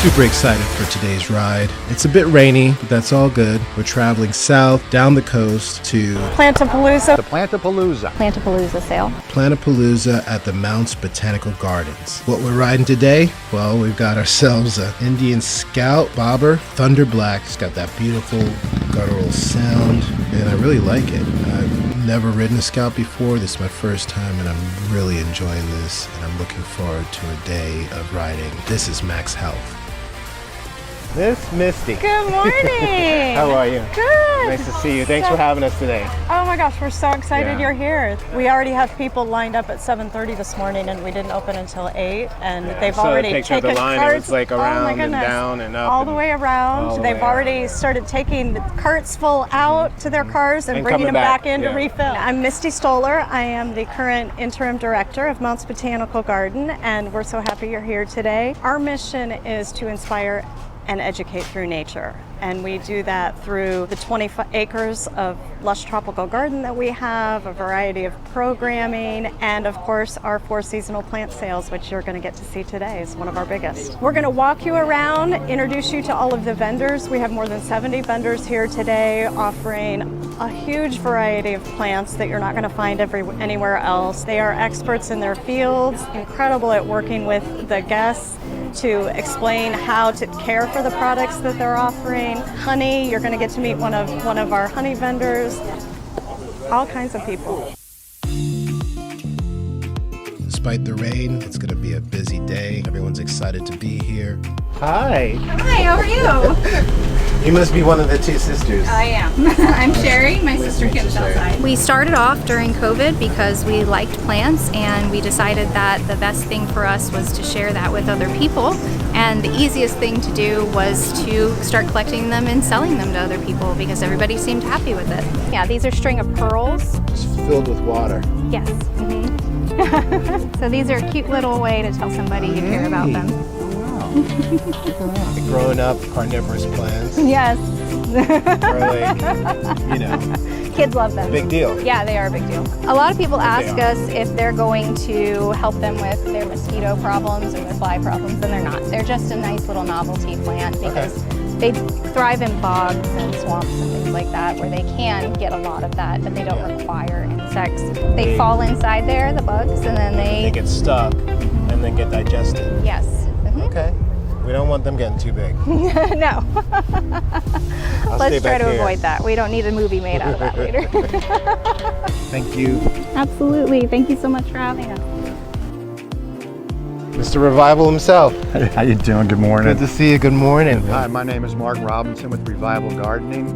Super excited for today's ride. It's a bit rainy, but that's all good. We're traveling south, down the coast to Plantapalooza. The Plantapalooza. Plantapalooza sale. Plantapalooza at the Mounts Botanical Gardens. What we're riding today? Well, we've got ourselves an Indian Scout Bobber, Thunderblack. It's got that beautiful guttural sound, and I really like it. I've never ridden a Scout before. This is my first time, and I'm really enjoying this, and I'm looking forward to a day of riding. This is max health. Miss Misty. Good morning. How are you? Good. Nice to see you. Thanks for having us today. Oh my gosh, we're so excited Yeah. you're here. We already have people lined up at 7:30 this morning, and we didn't open until 8, and they've So already the picture of taken the line, it carts. was like Oh my around and goodness. down and up all the and way around. all the They've way already around. started taking the carts full out to their cars and bringing coming them back back, in to yeah. refill. I'm Misty Stoller. I am the current interim director of Mounts Botanical Garden, and we're so happy you're here today. Our mission is to inspire and educate through nature. And we do that through the 20 acres of lush tropical garden that we have, a variety of programming, and of course our 4 seasonal plant sales, which you're going to get to see today is one of our biggest. We're going to walk you around, introduce you to all of the vendors. We have more than 70 vendors here today offering a huge variety of plants that you're not going to find anywhere else. They are experts in their fields, incredible at working with the guests to explain how to care for the products that they're offering. Honey, you're going to get to meet one of our honey vendors. All kinds of people. Despite the rain, it's going to be a busy day. Everyone's excited to be here. Hi. Hi, how are you? You must be one of the 2 sisters. I am. I'm Sherry. My sister Kim's outside. We started off during COVID because we liked plants, and we decided that the best thing for us was to share that with other people. And the easiest thing to do was to start collecting them and selling them to other people because everybody seemed happy with it. Yeah, these are string of pearls. It's filled with water. Yes. So these are a cute little way to tell somebody you care about them. Growing up, carnivorous plants Yes. are like, you know, Kids love them. big deal. Yeah, they are a big deal. A lot of people ask us if they're going to help them with their mosquito problems or their fly problems, and they're not. They're just a nice little novelty plant because they thrive in bogs and swamps and things like that where they can get a lot of that, but they don't require insects. They fall inside there, the bugs, and then They get stuck and then get digested. Yes. Okay. We don't want them getting too big. No. I'll Let's stay try back to here. avoid that. We don't need a movie made out of that later. Thank you. Absolutely. Thank you so much for having us. Mr. Revival himself. Hey, how you doing? Good morning. Good to see you. Good morning. Hi, my name is Mark Robinson with Revival Gardening.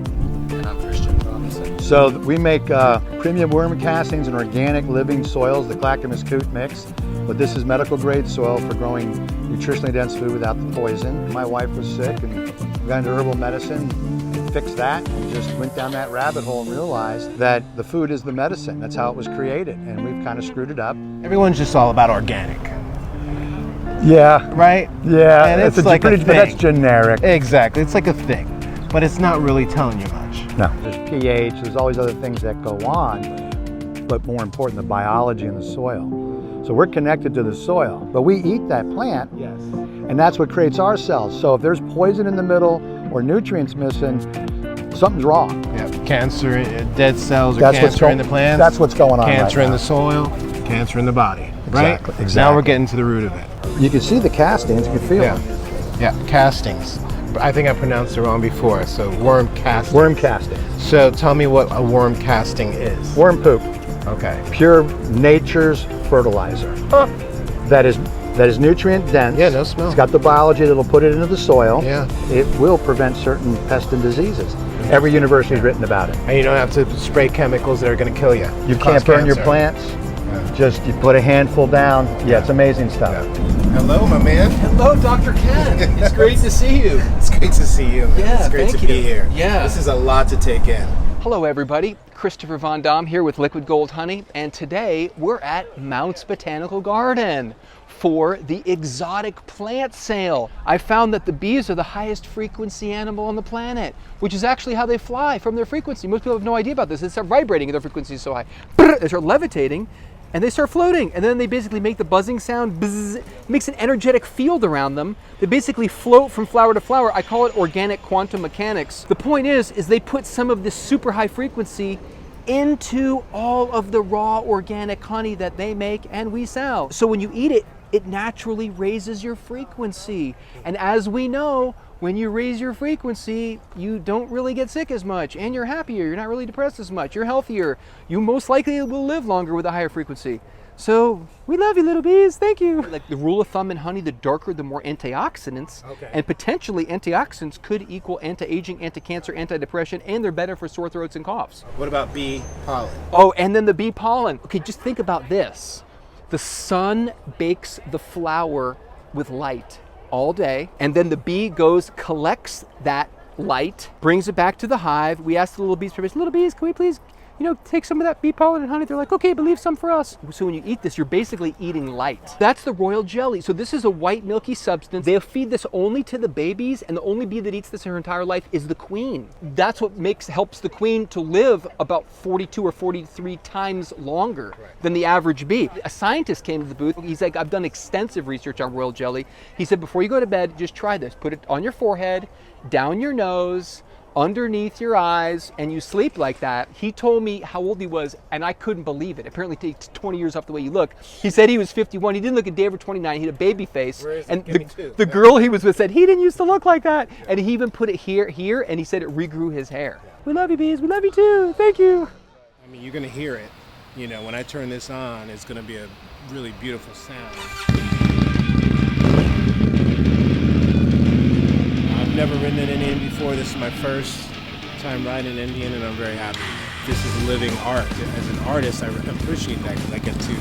And I'm Christian Robinson. So we make premium worm castings and organic living soils, the Clackamas Coot mix. But this is medical grade soil for growing nutritionally dense food without the poison. My wife was sick and we got into herbal medicine, fixed that, and just went down that rabbit hole and realized that the food is the medicine. That's how it was created, and we've kind of screwed it up. Everyone's just all about organic, Yeah, right? yeah, And it's a like a pretty, but that's thing. generic. Exactly. It's like a thing, but it's not really telling you much. No, there's pH, there's all these other things that go on, but more important, the biology in the soil. So we're connected to the soil, but we eat that plant, Yes. and that's what creates our cells. So if there's poison in the middle or nutrients missing, something's wrong. Yeah. Cancer, dead cells, or That's what's cancer in the going- plants. that's what's going on Cancer right in now. the soil, cancer in the body. Right? Exactly, Now we're exactly. getting to the root of it. You can see the castings, you can feel Yeah. them. Yeah. Castings. I think I pronounced it wrong before. So worm castings. Worm castings. So tell me what a worm casting is. Worm poop, Okay. pure nature's fertilizer. That is nutrient dense. Yeah, no smell. It's got the biology that'll put it into the soil. Yeah. It will prevent certain pests and diseases. Every university's written about it. And you don't have to spray chemicals that are going to kill you. You Cause can't burn your cancer. plants. Just you put a handful down. Yeah, it's amazing stuff. Hello, my man. Hello, Dr. Ken. It's great to see you. It's great to see you. Man. Yeah, it's great thank to be you. here. Yeah. This is a lot to take in. Hello, everybody. Christopher Von Dam here with Liquid Gold Honey, and today we're at Mounts Botanical Garden for the exotic plant sale. I found that the bees are the highest frequency animal on the planet, which is actually how they fly, from their frequency. Most people have no idea about this. They start vibrating and their frequency is so high. They start levitating, and they start floating, and then they basically make the buzzing sound, buzz, it makes an energetic field around them. They basically float from flower to flower. I call it organic quantum mechanics. The point is they put some of this super high frequency into all of the raw organic honey that they make and we sell. So when you eat it, it naturally raises your frequency. And as we know, when you raise your frequency, you don't really get sick as much, and you're happier, you're not really depressed as much, you're healthier, you most likely will live longer with a higher frequency. So we love you, little bees, thank you. Like the rule of thumb in honey, the darker, the more antioxidants, and potentially antioxidants could equal anti-aging, anti-cancer, anti-depression, and they're better for sore throats and coughs. What about bee pollen? Oh, and then the bee pollen. Okay, just think about this. The sun bakes the flower with light all day, and then the bee goes, collects that light, brings it back to the hive. We ask the little bees, little bees, can we please, take some of that bee pollen and honey? They're like, okay, but leave some for us. So when you eat this, you're basically eating light. That's the royal jelly. So this is a white milky substance. They'll feed this only to the babies, and the only bee that eats this her entire life is the queen. That's what helps the queen to live about 42 or 43 times longer than the average bee. A scientist came to the booth. He's like, I've done extensive research on royal jelly. He said, before you go to bed, just try this. Put it on your forehead, down your nose, underneath your eyes, and you sleep like that. He told me how old he was, and I couldn't believe it. Apparently it takes 20 years off the way you look. He said he was 51. He didn't look a day over 29. He had a baby face. And the girl he was with said, he didn't used to look like that. And he even put it here, and he said it regrew his hair. We love you, bees. We love you too. Thank you. I mean, you're gonna hear it. When I turn this on, it's gonna be a really beautiful sound. I've never ridden an Indian before. This is my first time riding an Indian, and I'm very happy. This is living art. As an artist, I appreciate that because I get to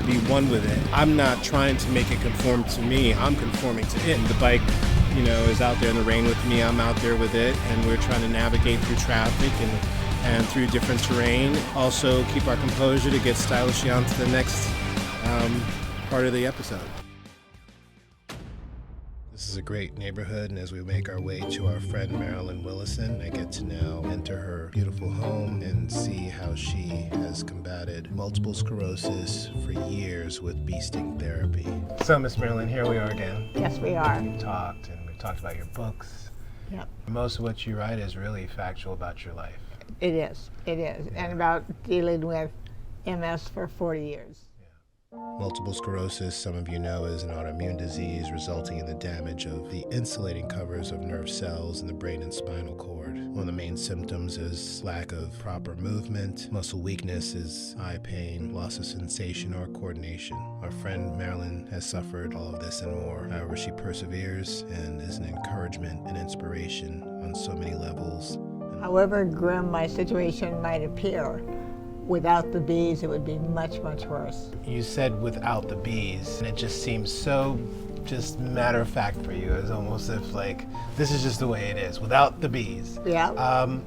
be one with it. I'm not trying to make it conform to me. I'm conforming to it. And the bike, is out there in the rain with me. I'm out there with it, and we're trying to navigate through traffic and through different terrain. Also, keep our composure to get stylishly onto the next part of the episode. This is a great neighborhood, and as we make our way to our friend Marilyn Willison, I get to now enter her beautiful home and see how she has combated multiple sclerosis for years with bee sting therapy. So, Miss Marilyn, here we are again. Yes, we are. We've talked about your books. Yep. Most of what you write is really factual about your life. It is, and about dealing with MS for 40 years. Multiple sclerosis, some of you know, is an autoimmune disease resulting in the damage of the insulating covers of nerve cells in the brain and spinal cord. One of the main symptoms is lack of proper movement. Muscle weakness is eye pain, loss of sensation or coordination. Our friend Marilyn has suffered all of this and more. However, she perseveres and is an encouragement and inspiration on so many levels. However grim my situation might appear, without the bees, it would be much, much worse. You said without the bees, and it just seems so just matter of fact for you. It's almost if like, this is just the way it is, without the bees. Yeah.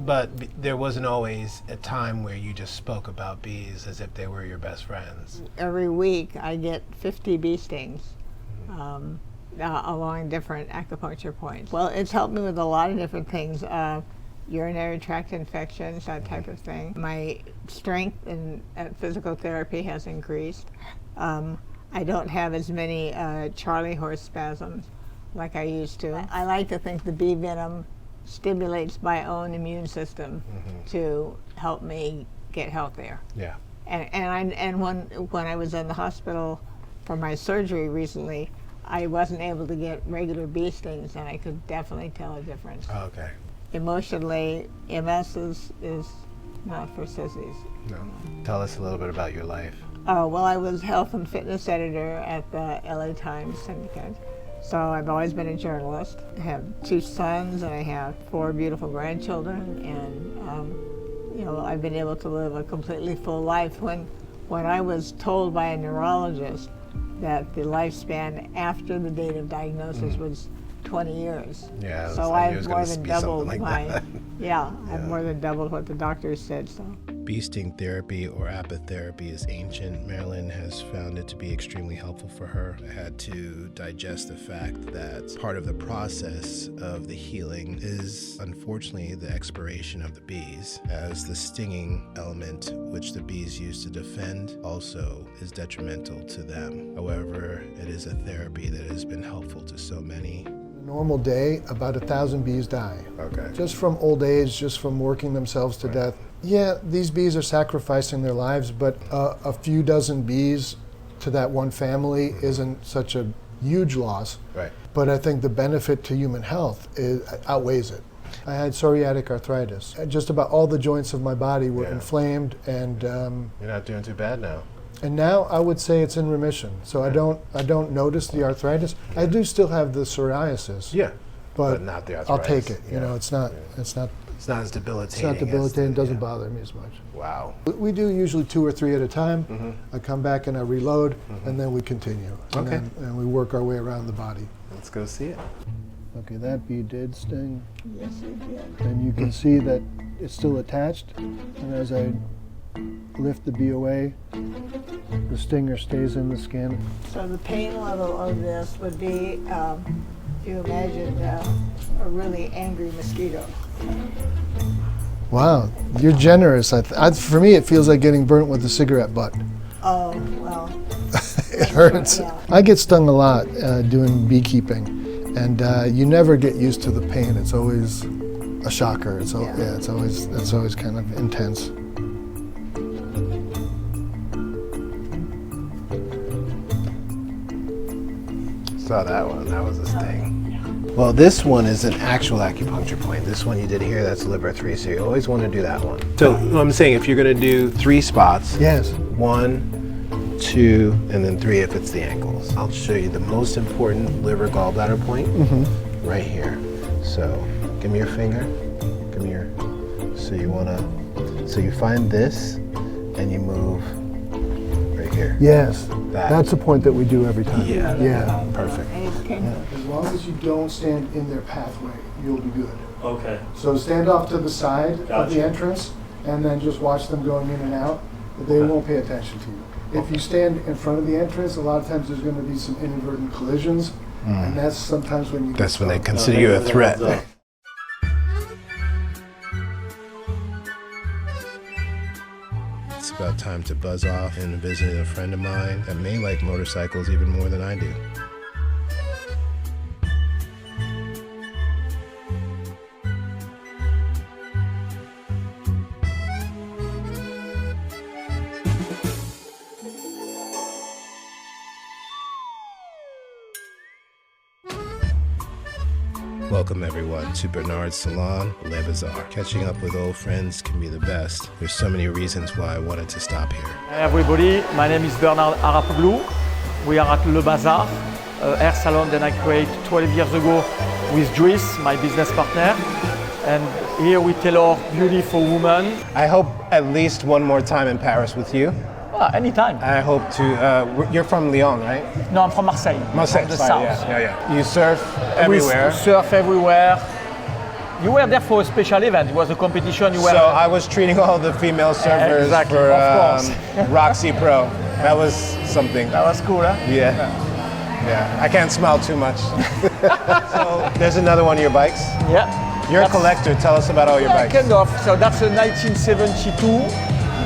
But there wasn't always a time where you just spoke about bees as if they were your best friends. Every week I get 50 bee stings along different acupuncture points. Well, it's helped me with a lot of different things. Urinary tract infections, that type of thing. My strength in physical therapy has increased. I don't have as many Charlie horse spasms like I used to. I like to think the bee venom stimulates my own immune system to help me get healthier. Yeah. And when I was in the hospital for my surgery recently, I wasn't able to get regular bee stings, and I could definitely tell a difference. Oh, okay. Emotionally, MS is not for sissies. No. Tell us a little bit about your life. Well, I was health and fitness editor at the LA Times Syndicate. So I've always been a journalist. I have 2 sons, and I have 4 beautiful grandchildren, and I've been able to live a completely full life. When I was told by a neurologist that the lifespan after the date of diagnosis was 20 years. Yeah, So I knew it was I've gonna more than be something doubled like my, that. yeah, I've more than doubled what the doctors said, so. Bee sting therapy or apitherapy is ancient. Marilyn has found it to be extremely helpful for her. I had to digest the fact that part of the process of the healing is unfortunately the expiration of the bees, as the stinging element which the bees use to defend also is detrimental to them. However, it is a therapy that has been helpful to so many. Normal day, about 1,000 bees die. Okay. Just from old age, just from working themselves to death. Yeah, these bees are sacrificing their lives, but a few dozen bees to that one family isn't such a huge loss. Right. But I think the benefit to human health outweighs it. I had psoriatic arthritis. Just about all the joints of my body were inflamed, and You're not doing too bad now. and now I would say it's in remission. So I don't notice the arthritis. I do still have the psoriasis. Yeah. But not the arthritis. I'll take it. You Yeah. know, it's not as debilitating. It's not debilitating, as the- doesn't bother me as much. Wow. We do usually 2 or 3 at a time. I come back and I reload, and then we continue. And Okay. and we work our way around the body. Let's go see it. Okay, that bee did sting. Yes, it did. And you can see that it's still attached. And as I lift the bee away, the stinger stays in the skin. So the pain level of this would be, if you imagine a really angry mosquito. Wow, you're generous. For me, it feels like getting burnt with a cigarette butt. Oh, well, It hurts. Yeah. I get stung a lot doing beekeeping, and you never get used to the pain. It's always a shocker. It's always kind of intense. Saw that one. That was a sting. Well, this one is an actual acupuncture point. This one you did here, that's liver 3, so you always want to do that one. So I'm saying if you're going to do 3 spots, Yes. 1, 2, and then 3 if it's the ankles. I'll show you the most important liver gallbladder point right here. So give me your finger. Give me your. So you want to. So you find this, and you move right here. Yes. That. That's a point that we do every time. Yeah. Yeah. Perfect. As long as you don't stand in their pathway, you'll be good. Okay. So stand off to the side of the Gotcha. entrance, and then just watch them going in and out. They won't pay attention to you. If you stand in front of the entrance, a lot of times there's going to be some inadvertent collisions, and that's sometimes when you. That's when they consider you a threat. It's about time to buzz off and visit a friend of mine that may like motorcycles even more than I do. Welcome everyone to Bernard's Salon, Le Bazaar. Catching up with old friends can be the best. There's so many reasons why I wanted to stop here. Hi everybody, my name is Bernard Arapoglou. We are at Le Bazaar, hair salon that I created 12 years ago with Dries, my business partner. And here we tailor beauty for women. I hope at least one more time in Paris with you. Anytime. I hope to, you're from Lyon, right? No, I'm from Marseille. Marseille, from the sorry, south. yeah. You surf everywhere. We surf everywhere. You were there for a special event. It was a competition. You were. So I was treating all the female surfers Exactly, for of course. Roxy Pro. That was something. That was cool, huh? Yeah. I can't smile too much. So there's another one of your bikes. Yeah. You're a collector. Tell us about all your bikes. Kind of. So that's a 1972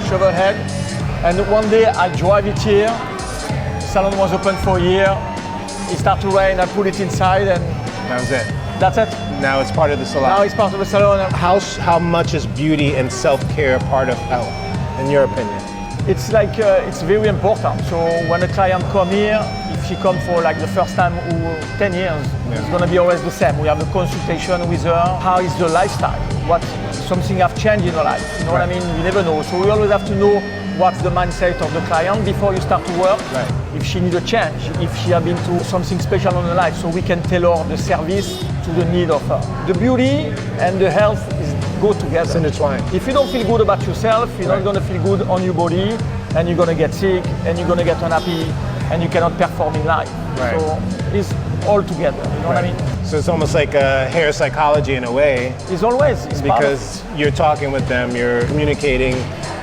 Shovelhead. And one day I drive it here. The salon was open for a year. It started to rain. I put it inside, and That was it. that's it. Now it's part of the salon. Now it's part of the salon. How much is beauty and self-care part of health, in your opinion? It's like it's very important. So when a client come here, if she come for like the first time or 10 years, it's gonna be always the same. We have a consultation with her. How is the lifestyle? What something have changed in her life? You know what I mean? You never know. So we always have to know what's the mindset of the client before you start to work. Right. If she needs a change, if she has been through something special in her life, so we can tailor the service to the need of her. The beauty and the health go together. It's intertwined. If you don't feel good about yourself, you're not going to feel good on your body, and you're going to get sick, and you're going to get unhappy, and you cannot perform in life. Right. So it's all together. You know what I mean? So it's almost like hair psychology in a way, It's always it's part of because you're talking with them, you're communicating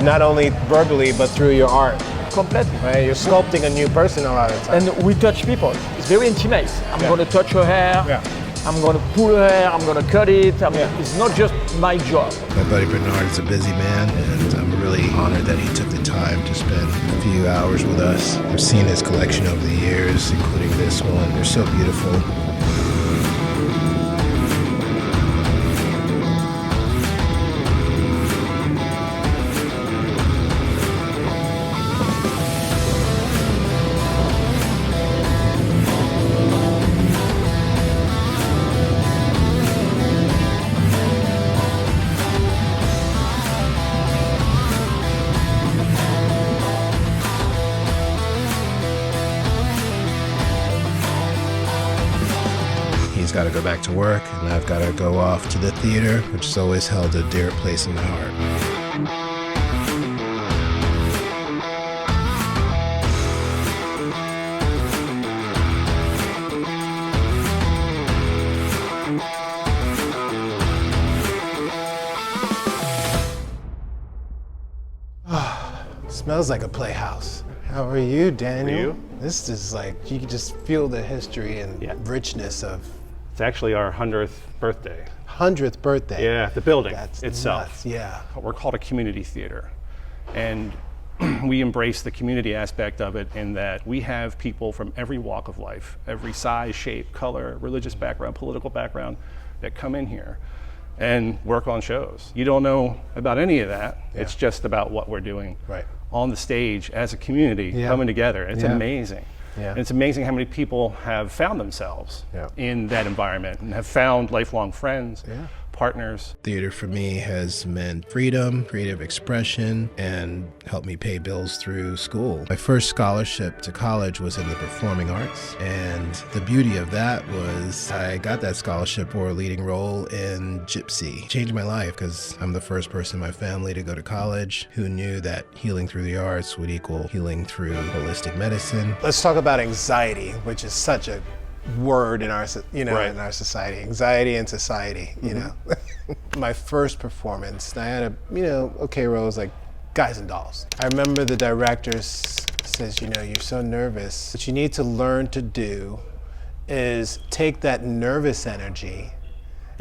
not only verbally but through your art. completely. Right? You're sculpting a new person a lot of the time. And we touch people. It's very intimate. I'm going to touch her hair. Yeah. I'm going to pull her hair. I'm going to cut it. It's not just my job. My buddy Bernard is a busy man, and I'm really honored that he took the time to spend a few hours with us. I've seen his collection over the years, including this one. They're so beautiful. He's got to go back to work, and I've got to go off to the theater, which has always held a dear place in my heart. Smells like a playhouse. How are you, Daniel? You? This is like, you can just feel the history and richness of It's actually our 100th birthday. 100th birthday. Yeah, the building That's itself. nuts, yeah. We're called a community theater. And we embrace the community aspect of it in that we have people from every walk of life, every size, shape, color, religious background, political background, that come in here and work on shows. You don't know about any of that. Yeah. It's just about what we're doing Right. on the stage as a community coming together. It's amazing. Yeah. And it's amazing how many people have found themselves in that environment and have found lifelong friends, partners. Theater for me has meant freedom, creative expression, and helped me pay bills through school. My first scholarship to college was in the performing arts, and the beauty of that was I got that scholarship for a leading role in Gypsy. It changed my life because I'm the first person in my family to go to college who knew that healing through the arts would equal healing through holistic medicine. Let's talk about anxiety, which is such a word in our, in our society. Anxiety in society, you know. My first performance, I had a, okay role was like Guys and Dolls. I remember the director says, you're so nervous. What you need to learn to do is take that nervous energy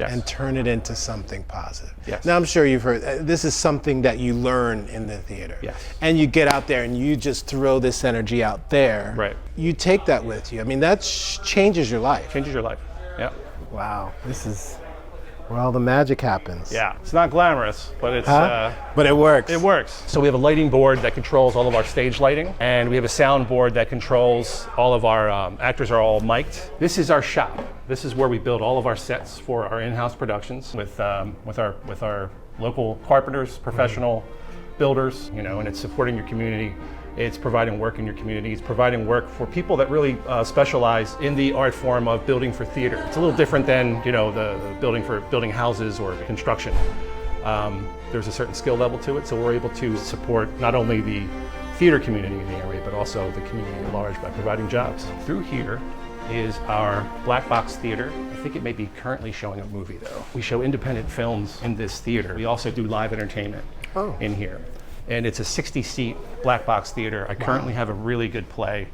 and turn it into something positive. Yes. Now I'm sure you've heard, this is something that you learn in the theater. Yes. And you get out there and you just throw this energy out there. Right. You take that with you. I mean, that changes your life. Changes your life. Yeah. Wow, this is where all the magic happens. Yeah. It's not glamorous, but it's but it works. It works. So we have a lighting board that controls all of our stage lighting, and we have a sound board that controls all of our actors are all mic'd. This is our shop. This is where we build all of our sets for our in-house productions with our local carpenters, professional builders, and it's supporting your community. It's providing work in your community. It's providing work for people that really specialize in the art form of building for theater. It's a little different than the building for building houses or construction. There's a certain skill level to it, so we're able to support not only the theater community in the area, but also the community at large by providing jobs. Through here is our black box theater. I think it may be currently showing a movie though. We show independent films in this theater. We also do live entertainment in here. And it's a 60-seat black box theater. I currently have a really good play,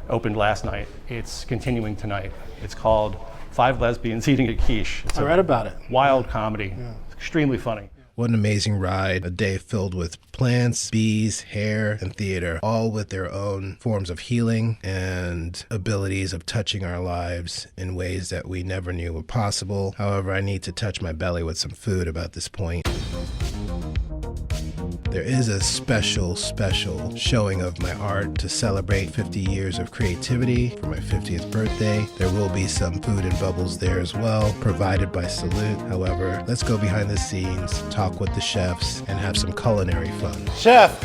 opened last night. It's continuing tonight. It's called 5 Lesbians Eating a Quiche. It's I read about it. Wild comedy, extremely funny. What an amazing ride. A day filled with plants, bees, hair, and theater, all with their own forms of healing and abilities of touching our lives in ways that we never knew were possible. However, I need to touch my belly with some food about this point. There is a special showing of my art to celebrate 50 years of creativity for my 50th birthday. There will be some food and bubbles there as well, provided by Salute. However, let's go behind the scenes, talk with the chefs, and have some culinary fun. Chef,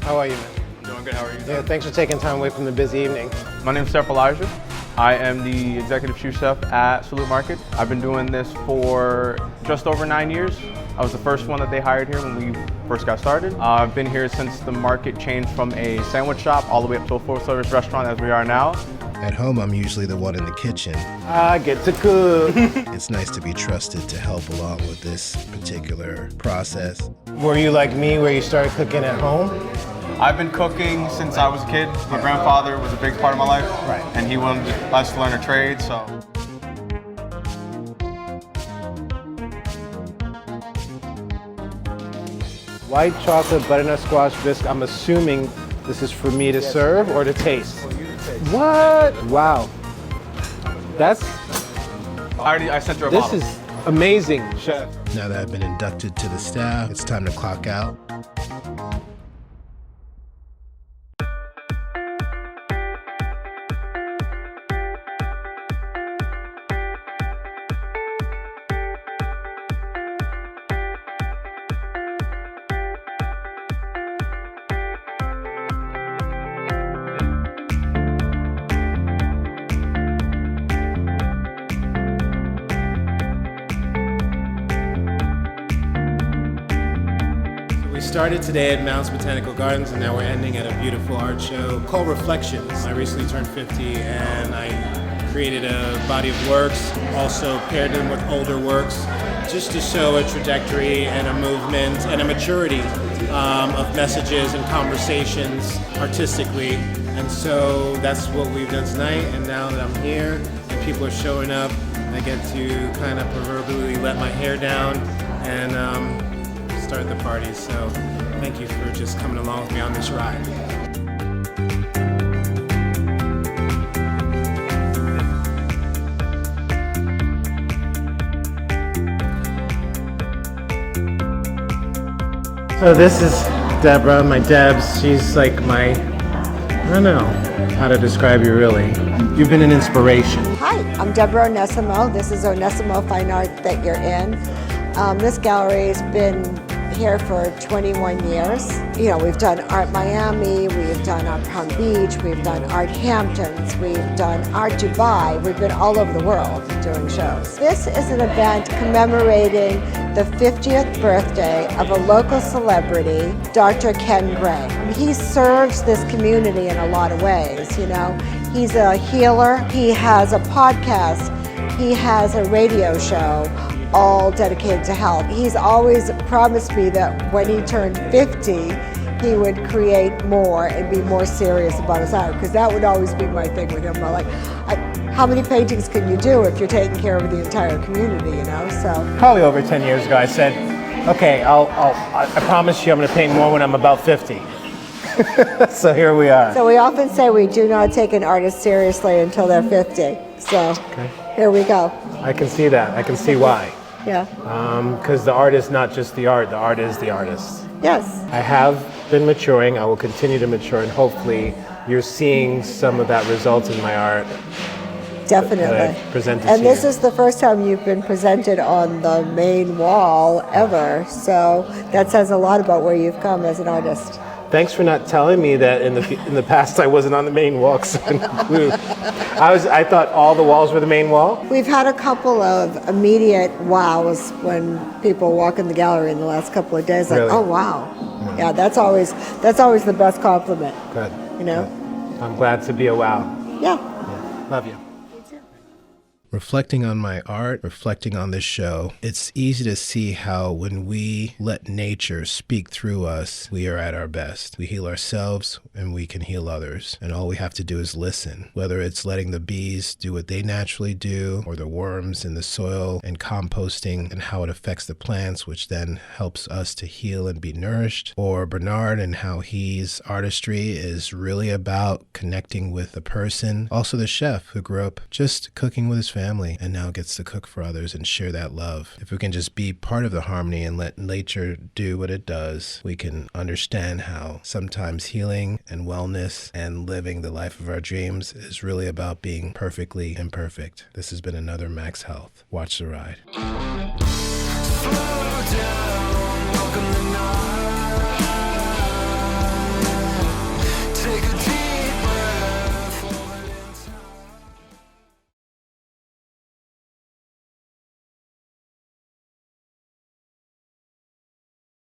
how are you, man? Doing good, how are you? Yeah, thanks for taking time away from the busy evening. My name is Chef Elijah. I am the executive sous chef at Salute Market. I've been doing this for just over 9 years. I was the first one that they hired here when we first got started. I've been here since the market changed from a sandwich shop all the way up to a full-service restaurant as we are now. At home, I'm usually the one in the kitchen. I get to cook. It's nice to be trusted to help along with this particular process. Were you like me where you started cooking at home? I've been cooking since I was a kid. My grandfather was a big part of my life, Right. and he wanted us to learn a trade, so. White chocolate butternut squash bisque. I'm assuming this is for me to serve or to taste. What? Wow. That's, I sent her a this bottle. is amazing, chef. Now that I've been inducted to the staff, it's time to clock out. We started today at Mounts Botanical Gardens, and now we're ending at a beautiful art show called Reflections. I recently turned 50, and I created a body of works, also paired them with older works, just to show a trajectory and a movement and a maturity of messages and conversations artistically. And so that's what we've done tonight, and now that I'm here and people are showing up, I get to kind of proverbially let my hair down and start the party. So thank you for just coming along with me on this ride. So this is Deborah, my Debs. She's like my, I don't know how to describe you really. You've been an inspiration. Hi, I'm Deborah Onessimo. This is Onessimo Fine Art that you're in. This gallery has been here for 21 years. You know, we've done Art Miami, we've done Art Palm Beach, we've done Art Hamptons, we've done Art Dubai. We've been all over the world doing shows. This is an event commemorating the 50th birthday of a local celebrity, Dr. Ken Gray. He serves this community in a lot of ways, you know. He's a healer, he has a podcast, he has a radio show, all dedicated to health. He's always promised me that when he turned 50, he would create more and be more serious about his art, because that would always be my thing with him. I'm like, how many paintings can you do if you're taking care of the entire community, you know? So Probably over 10 years ago, I said, okay, I promise you I'm gonna paint more when I'm about 50. So here we are. we often say we do not take an artist seriously until they're 50. So here we go. I can see that. I can see why. Yeah. Because the art is not just the art is the artist. Yes. I have been maturing. I will continue to mature, and hopefully you're seeing some of that result in my art. Definitely. That I've presented And to this you. is the first time you've been presented on the main wall ever. So that says a lot about where you've come as an artist. Thanks for not telling me that in the past I wasn't on the main wall. I thought all the walls were the main wall. We've had a couple of immediate wows when people walk in the gallery in the last couple of days, like, Really? oh wow. Yeah, that's always the best compliment. Good. You know? I'm glad to be a wow. Yeah. Love you. Reflecting on my art, reflecting on this show, it's easy to see how when we let nature speak through us, we are at our best. We heal ourselves and we can heal others. And all we have to do is listen, whether it's letting the bees do what they naturally do, or the worms in the soil and composting and how it affects the plants, which then helps us to heal and be nourished, or Bernard and how his artistry is really about connecting with the person. Also the chef who grew up just cooking with his family and now gets to cook for others and share that love. If we can just be part of the harmony and let nature do what it does, we can understand how sometimes healing and wellness and living the life of our dreams is really about being perfectly imperfect. This has been another Max Health. Watch the ride.